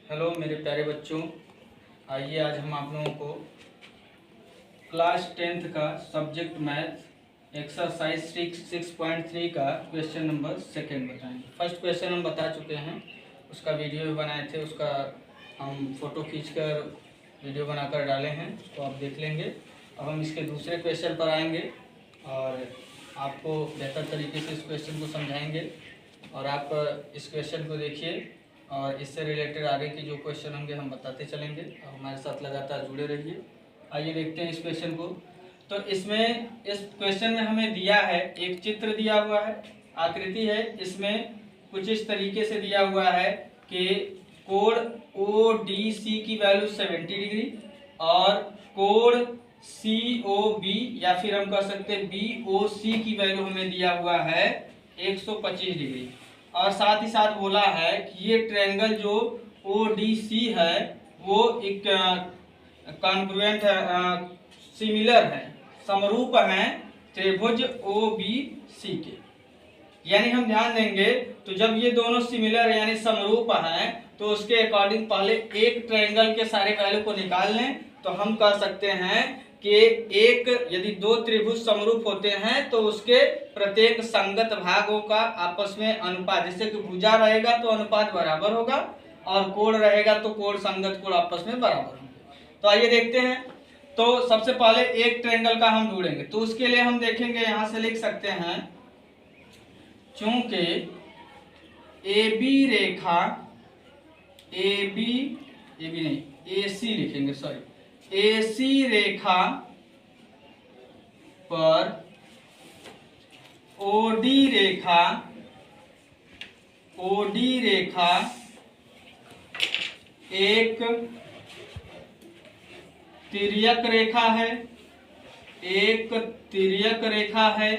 Hello मेरे प्यारे बच्चों, आइए आज हम आप लोगों को क्लास 10th का सब्जेक्ट मैथ एक्सरसाइज 6.3 का क्वेश्चन नंबर 2 बताएंगे। फर्स्ट क्वेश्चन हम बता चुके हैं, उसका वीडियो भी बनाए थे, उसका हम फ़ोटो खींचकर वीडियो बनाकर डाले हैं, उसको आप देख लेंगे। अब हम इसके दूसरे क्वेश्चन पर आएंगे और आपको बेहतर तरीके से इस क्वेश्चन को समझाएंगे और आप इस क्वेश्चन को देखिए और इससे रिलेटेड आगे की जो क्वेश्चन होंगे हम बताते चलेंगे। और हमारे साथ लगातार जुड़े रहिए। आइए देखते हैं इस क्वेश्चन को। तो इसमें इस क्वेश्चन में हमें दिया है, एक चित्र दिया हुआ है, आकृति है। इसमें कुछ इस तरीके से दिया हुआ है कि कोण ODC की वैल्यू 70 डिग्री और कोण COB या फिर हम कह सकते हैं BOC की वैल्यू हमें दिया हुआ है 125 डिग्री। और साथ ही साथ बोला है कि ये ट्रायंगल जो ODC है वो एक कॉन्ग्रुएंट है, सिमिलर है, समरूप है त्रिभुज OBC के। यानी हम ध्यान देंगे तो जब ये दोनों सिमिलर यानी समरूप हैं तो उसके अकॉर्डिंग पहले एक ट्रायंगल के सारे वैल्यू को निकाल लें तो हम कह सकते हैं कि एक यदि दो त्रिभुज समरूप होते हैं तो उसके प्रत्येक संगत भागों का आपस में अनुपात, जैसे कि भुजा रहेगा तो अनुपात बराबर होगा और कोण रहेगा तो कोण संगत कोण आपस में बराबर होंगे। तो आइए देखते हैं। तो सबसे पहले एक ट्रायंगल का हम ढूंढेंगे, तो उसके लिए हम देखेंगे, यहां से लिख सकते हैं, चूंकि AB रेखा AC लिखेंगे, सॉरी, AC रेखा पर OD रेखा एक तिर्यक रेखा है, एक तिर्यक रेखा है।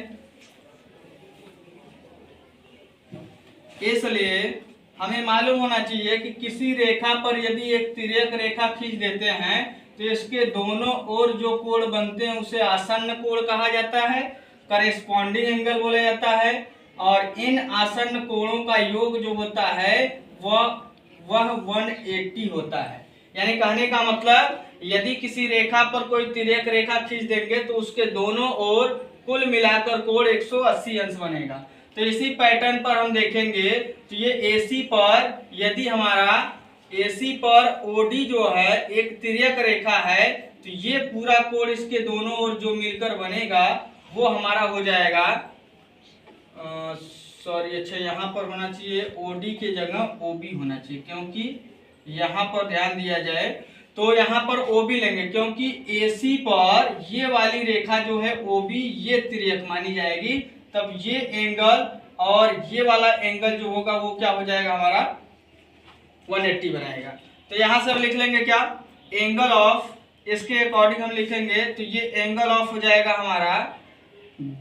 इसलिए हमें मालूम होना चाहिए कि किसी रेखा पर यदि एक तिर्यक रेखा खींच देते हैं तो इसके दोनों ओर जो कोण बनते हैं उसे आसन्न कोण कहा जाता है, करेस्पॉन्डिंग एंगल बोला जाता है। और इन आसन्न कोणों का योग जो होता है वह 180 होता है। यानी कहने का मतलब यदि किसी रेखा पर कोई तिर्यक रेखा खींच देंगे तो उसके दोनों ओर कुल मिलाकर कोण 180 अंश बनेगा। तो इसी पैटर्न पर हम देखेंगे तो ये AC पर यदि हमारा AC पर OD जो है एक तिर्यक रेखा है तो ये पूरा कोण इसके दोनों ओर जो मिलकर बनेगा वो हमारा हो जाएगा, सॉरी, अच्छा यहाँ पर होना चाहिए OD के जगह OB होना चाहिए, क्योंकि यहाँ पर ध्यान दिया जाए तो यहाँ पर OB लेंगे क्योंकि AC पर ये वाली रेखा जो है OB ये तिर्यक मानी जाएगी। तब ये एंगल और ये वाला एंगल जो होगा वो क्या हो जाएगा, हमारा 180 बनाएगा। तो यहाँ से हम लिख लेंगे क्या, एंगल ऑफ, इसके अकॉर्डिंग हम लिखेंगे तो ये एंगल ऑफ हो जाएगा हमारा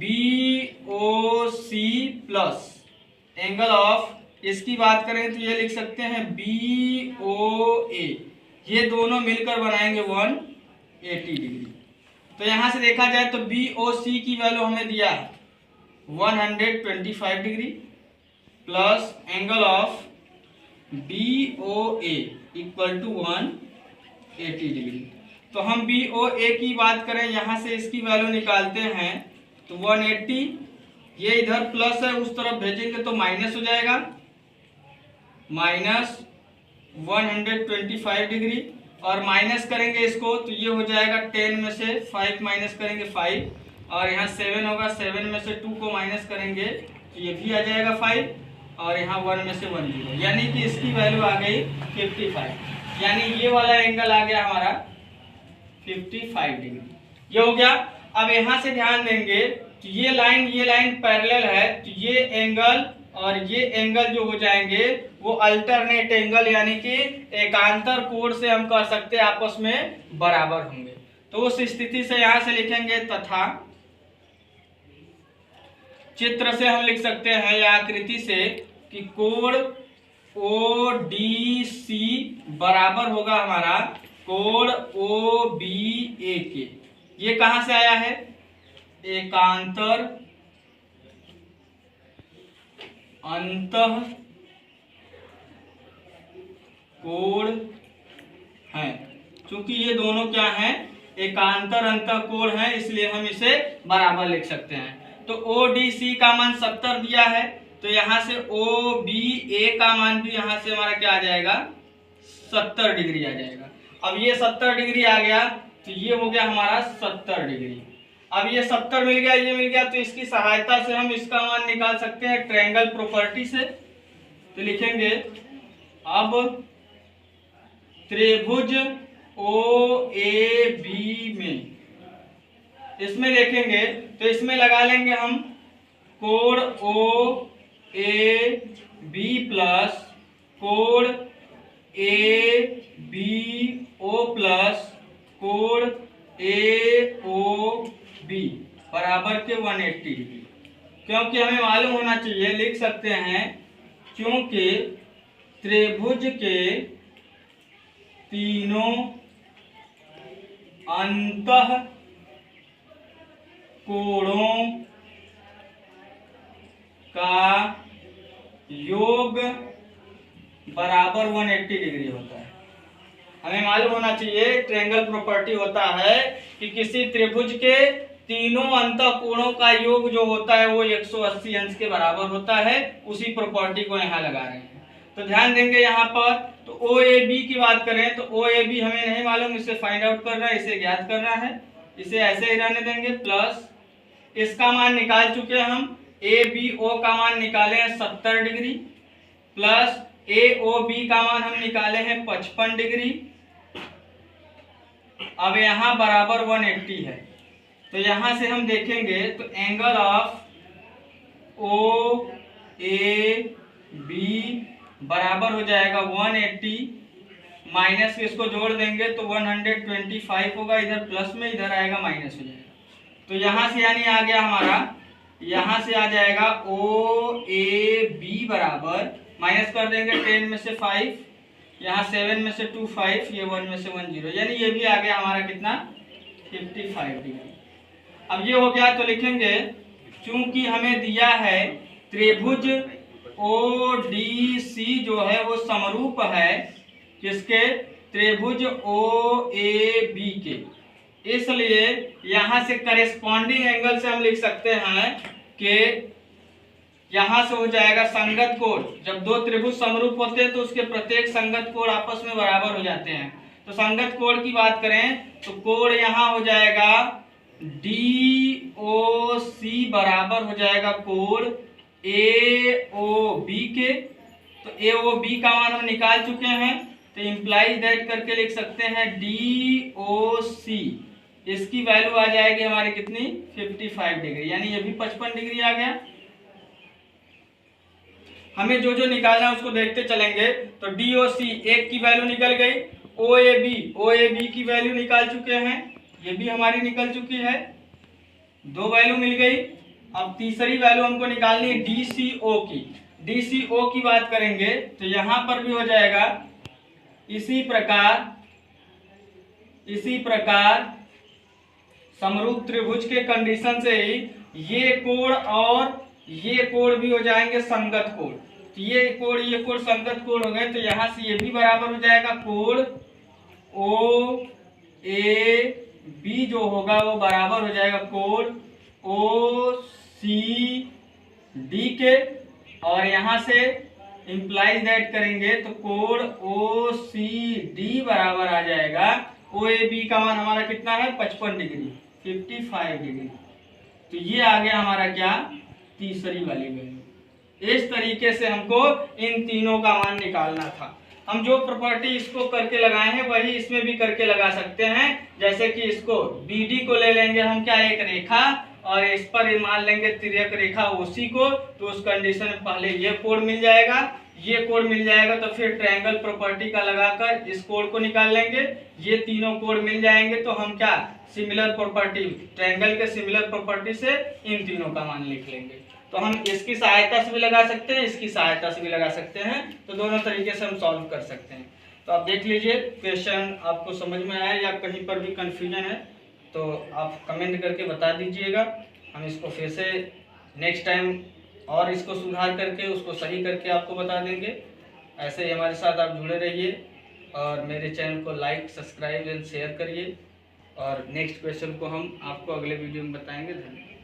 BOC प्लस एंगल ऑफ, इसकी बात करें तो ये लिख सकते हैं BOA, ये दोनों मिलकर बनाएंगे 180 डिग्री। तो यहाँ से देखा जाए तो BOC की वैल्यू हमें दिया है 125 degree plus angle of BOA equal to 180 degree. तो हम BOA की बात करें, यहाँ से इसकी वैल्यू निकालते हैं तो 180, ये इधर प्लस है उस तरफ भेजेंगे तो माइनस हो जाएगा, माइनस 125 डिग्री और माइनस करेंगे इसको तो ये हो जाएगा 10 में से 5 माइनस करेंगे 5 और यहाँ 7 होगा, 7 में से 2 को माइनस करेंगे तो ये भी आ जाएगा 5 और यहाँ 1 में से 1 0, यानी कि इसकी वैल्यू आ गई 55। यानी ये वाला एंगल आ गया हमारा 55 डिग्री। ये हो गया। अब यहाँ से ध्यान देंगे तो ये लाइन पैरेलल है तो ये एंगल और ये एंगल जो हो जाएंगे वो अल्टरनेट एंगल यानी कि एकांतर कोण से हम कह सकते हैं आपस में बराबर होंगे। तो उस स्थिति से यहां से लिखेंगे तथा चित्र से हम लिख सकते हैं या आकृति से कि कोण ODC बराबर होगा हमारा कोण OBA के। ये कहां से आया है, एकांतर अंतः कोण हैं। क्योंकि ये दोनों क्या हैं, एकांतर अंतःकोण हैं, इसलिए हम इसे बराबर लिख सकते हैं। तो ODC का मान 70 दिया है, तो यहाँ से OBA का मान भी यहाँ से हमारा क्या आ जाएगा, 70 डिग्री आ जाएगा। अब ये 70 डिग्री आ गया, तो ये हो गया हमारा 70 डिग्री। अब ये 70 मिल गया, ये मिल गया, तो इसकी सहायता से हम इसका मान निकाल सकते हैं ट्रायंगल प्रॉपर्टी से। तो लिखेंगे अब त्रिभुज OAB में, इसमें देखेंगे तो इसमें लगा लेंगे हम कोण OAB प्लस कोण ABO प्लस कोण AOB बराबर के 180 डिग्री। क्योंकि हमें मालूम होना चाहिए, लिख सकते हैं क्योंकि त्रिभुज के तीनों अंतः कोणों का योग बराबर 180 डिग्री होता है। हमें मालूम होना चाहिए, ट्रायंगल प्रॉपर्टी होता है कि किसी त्रिभुज के तीनों अंतः कोणों का योग जो होता है वो 180 अंश के बराबर होता है। उसी प्रॉपर्टी को यहाँ लगा रहे हैं। तो ध्यान देंगे यहाँ पर, तो OAB की बात करें तो OAB हमें नहीं मालूम, इसे फाइंड आउट करना है, इसे ज्ञात करना है, इसे ऐसे ही रहने देंगे। प्लस इसका मान निकाल चुके हैं हम, ABO का मान निकाले हैं 70 डिग्री, प्लस AOB का मान हम निकाले हैं 55 डिग्री। अब यहाँ बराबर 180 है, तो यहाँ से हम देखेंगे तो एंगल ऑफ OAB बराबर हो जाएगा 180 माइनस के इसको जोड़ देंगे तो 125 होगा, इधर प्लस में इधर आएगा माइनस हो जाएगा। तो यहाँ से यानी आ गया हमारा, यहाँ से आ जाएगा OAB बराबर, माइनस कर देंगे 10 में से 5, यहाँ 7 में से 2 5, ये 1 में से 1 0, यानी ये भी आ गया हमारा कितना, 55 डिग्री। अब ये हो गया, तो लिखेंगे चूंकि हमें दिया है त्रिभुज ODC जो है वो समरूप है किसके, त्रिभुज OAB के, इसलिए यहाँ से करेस्पॉन्डिंग एंगल से हम लिख सकते हैं कि यहाँ से हो जाएगा संगत कोण। जब दो त्रिभुज समरूप होते हैं तो उसके प्रत्येक संगत कोण आपस में बराबर हो जाते हैं। तो संगत कोण की बात करें तो कोण यहाँ हो जाएगा DOC बराबर हो जाएगा कोण AOB के। तो AOB का मान हम निकाल चुके हैं, तो इम्प्लाइज दैट करके लिख सकते हैं DOC, इसकी वैल्यू आ जाएगी हमारी कितनी, 55 डिग्री, यानी ये भी 55 डिग्री आ गया। हमें जो जो निकालना है उसको देखते चलेंगे। तो DOC एक की वैल्यू निकल गई, OAB की वैल्यू निकाल चुके हैं, ये भी हमारी निकल चुकी है, 2 वैल्यू मिल गई। अब तीसरी वैल्यू हमको निकालनी है DCO की। DCO की बात करेंगे तो यहां पर भी हो जाएगा इसी प्रकार समरूप त्रिभुज के कंडीशन से ही ये कोण और ये कोण भी हो जाएंगे संगत कोण। तो ये कोण संगत कोण हो गए, तो यहां से ये भी बराबर हो जाएगा कोण OAB जो होगा वो बराबर हो जाएगा कोण OCD के, और यहां से इंप्लाइज दैट करेंगे तो कोण OCD बराबर आ जाएगा OAB का मान हमारा कितना है 55 डिग्री, 55 डिग्री। तो ये आ गया हमारा क्या, तीसरी वाली वैल्यू। इस तरीके से हमको इन तीनों का मान निकालना था। हम जो प्रॉपर्टी इसको करके लगाए हैं वही इसमें भी करके लगा सकते हैं। जैसे कि इसको BD को ले लेंगे हम क्या, एक रेखा, और इस पर मान लेंगे तिर्यक रेखा OC को, तो उस कंडीशन में पहले ये कोण मिल जाएगा, ये कोण मिल जाएगा, तो फिर ट्रायंगल प्रॉपर्टी का लगाकर इस कोण को निकाल लेंगे। ये तीनों कोण मिल जाएंगे तो हम क्या, सिमिलर प्रॉपर्टी, ट्रायंगल के सिमिलर प्रॉपर्टी से इन तीनों का मान लिख लेंगे। तो हम इसकी सहायता से भी लगा सकते हैं, इसकी सहायता से भी लगा सकते हैं, तो दोनों तरीके से हम सॉल्व कर सकते हैं। तो आप देख लीजिए क्वेश्चन आपको समझ में आया या कहीं पर भी कंफ्यूजन है तो आप कमेंट करके बता दीजिएगा। हम इसको फिर से नेक्स्ट टाइम और इसको सुधार करके उसको सही करके आपको बता देंगे। ऐसे ही हमारे साथ आप जुड़े रहिए। और मेरे चैनल को लाइक, सब्सक्राइब एंड शेयर करिए। और नेक्स्ट क्वेश्चन को हम आपको अगले वीडियो में बताएंगे। धन्यवाद।